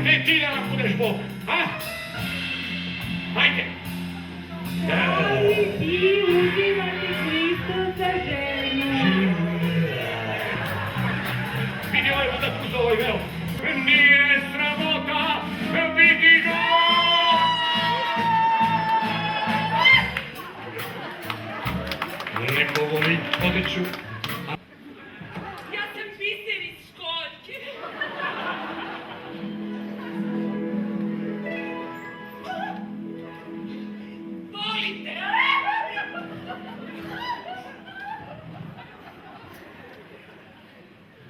gde ti da nam budeš Bog? A? Hajde! Da li ti uzimate Hristo za ženu? Vidi ovaj ludak uz ovaj veo. Nije sramota, vidi ga! Neko voli odeću. Ja sam biser iz školjke. Volite!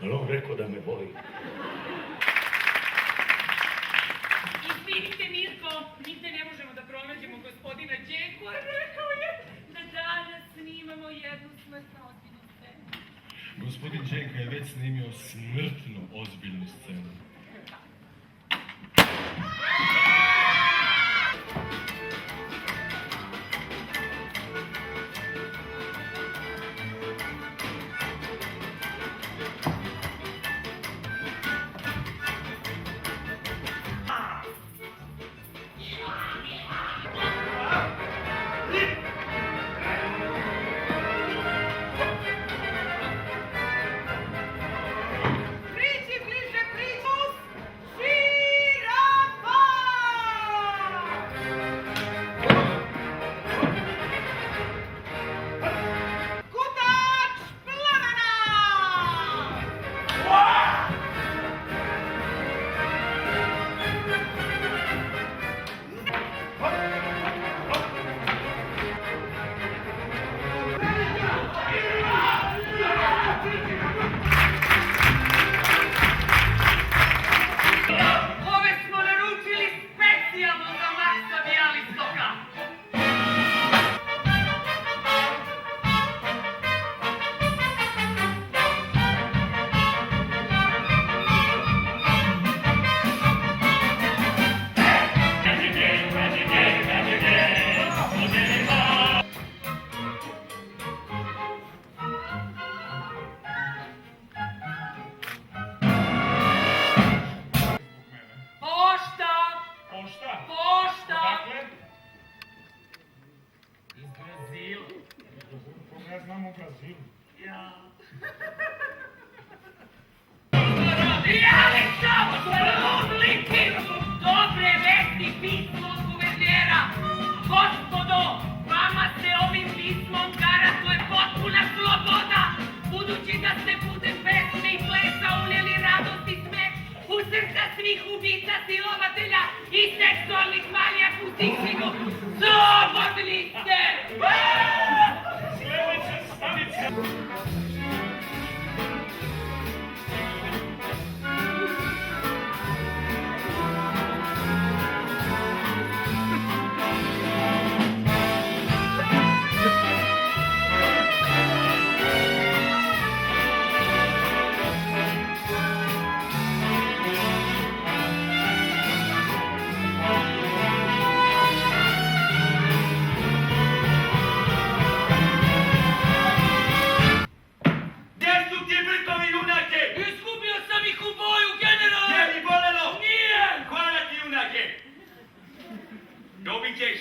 Ali on rekao da me voli. Izvinite, Mirko, nigde ne možemo da pronađemo gospodina Đenku, a rekao je da danas snimamo jednu smrtno ozbiljnu scenu. Gospodin Đenka je već snimio smrtno ozbiljnu scenu. Priđi bliže, priđi! Žirafa! Kudač plamena! Ove smo naručili specijalno za Maksa Bijalistoka. Pošta! Pošta? Pošta! Dakle? Iz Brazila. Koga znam u Brazilu? Ja. Ali samo ludliki! Dobre vesti, pismo od guvernera! Gospodo, vama se ovim pismom garantuje potpuna sloboda, budući da ste putem pesme i plesa uljeli radost i smeh u srca svih ubica, silovatelja i seksualnih manijaka u Tihigu. Slobodni ste! Sljedeća stanica! Gdje su ti brkovi junake? Izgubio sam ih u boju, generale! Gdje mi bolelo? Nije! Hvala ti junake! Dobit ćeš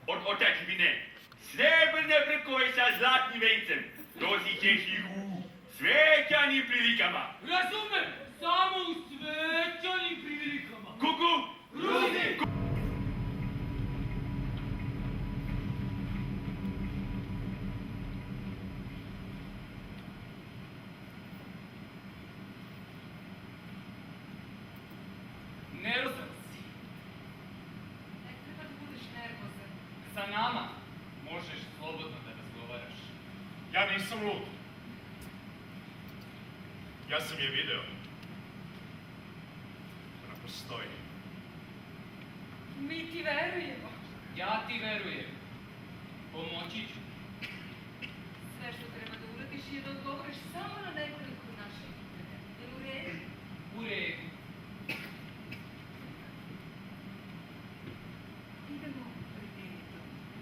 od otačbine srebrne brkove sa zlatnim vencem. Nosit ćeš ih u svečanim prilikama. Razumem, samo u svečanim prilikama. Kuku! Rudi! Nervozan si. Ne treba da budeš nervozan. Sa nama možeš slobodno da razgovaraš. Ja nisam lud. Ja sam je video. Ona postoji. Mi ti verujemo. Ja ti verujem. Pomoći ću. Sve što treba da uradiš je da odgovoriš samo na nekoliko naših pitanja. Je li u redu? U redu. Idemo redito.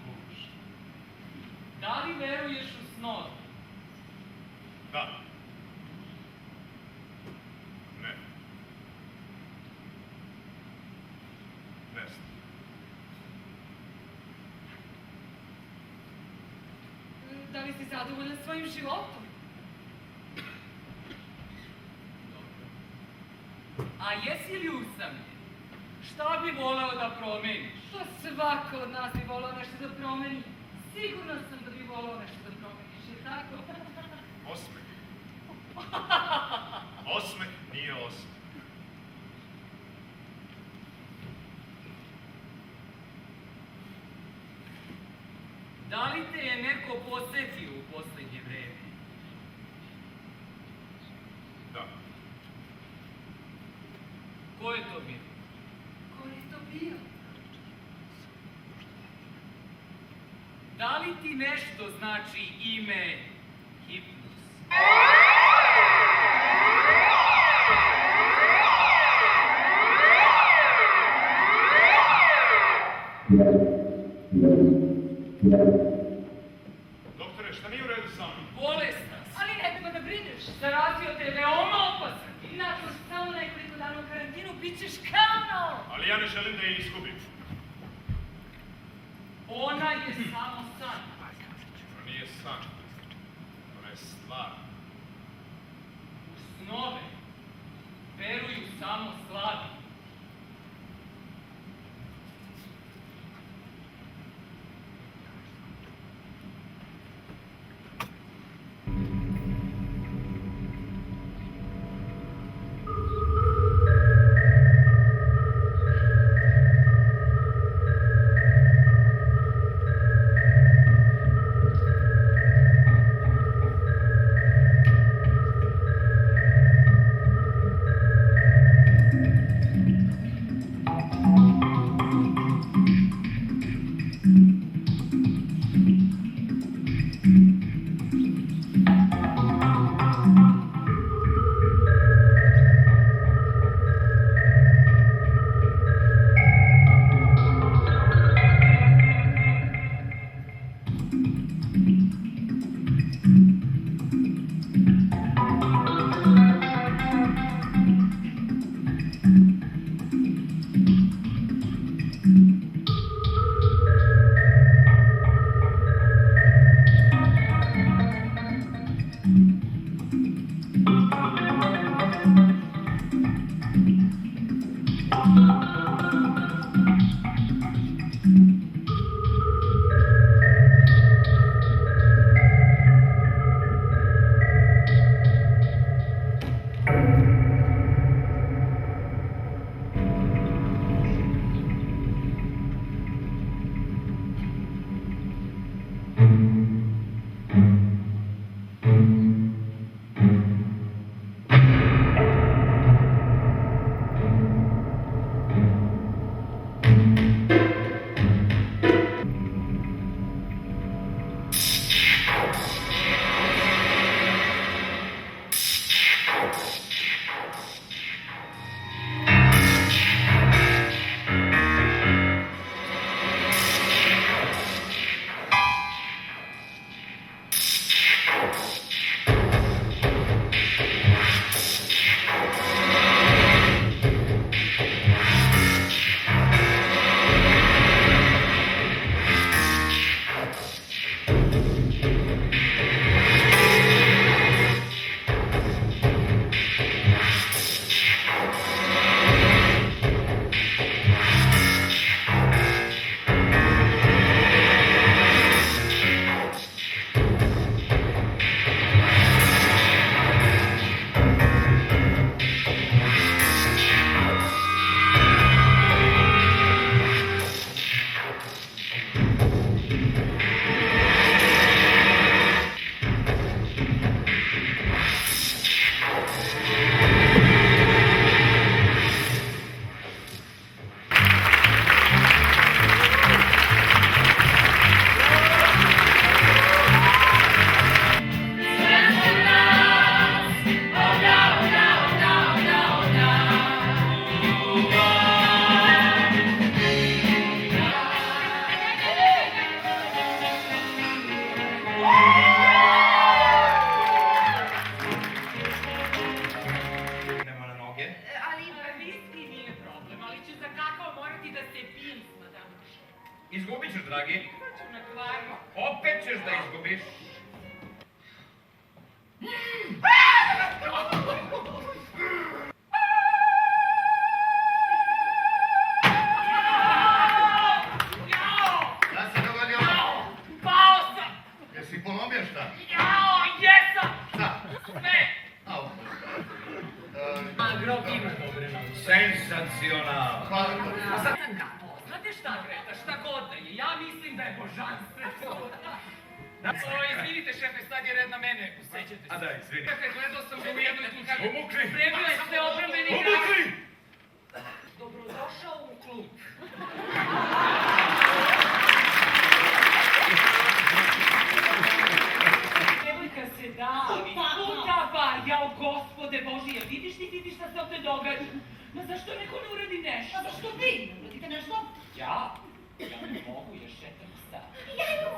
Može. Da li veruješ u snove? Da. Ne. da li si zadovoljna svojim životom? A jesi li usamljen? Šta bi voleo da promeniš? Pa svako od nas bi volao nešto da promeni. Sigurna sam da bi volao nešto da promeniš, je tako? Osmeh. Osmeh nije osmeh. Da li te je neko posetio u poslednje vreme? Da. Ko je to bio? Ko je to bio? Da li ti nešto znači ime Hipnos? Doktore, šta nije u redu sa mnom? Bolesna si. Ali ne treba da brineš. Zarazio te veoma opasan. Nakon samo nekoliko dana u karantinu bit ćeš kao nov. Ali ja ne želim da je izgubim. Ona je samo san. To nije san. Ona je stvar. U snove veruju samo slabi. Izgubit ćeš, dragi. Na kvarno. Opet ćeš da izgubiš. Šta se dogodilo? Pao sam! Jesi polomio šta? Jao, jesam! Šta? Sve! Au. Agrobim. Sensacionalno. Hvala. Znate šta, Greta, šta god da je, ja mislim da je božanstveno. Izvinite, šefe, sad je red na mene, sećate se. A da, izvini. Šefe, gledao sam ga u jednoj kuhani. Umukli! Spremio je sve odbrambeni Umukli! Dobrodošao u klub. Devojka se davi, puta bar, jao gospode Boži, jel vidiš ti šta se ovde događa? Ma zašto neko ne uradi nešto? A zašto vi ne uradite nešto? Ja ne mogu još 4 sata. Ja imam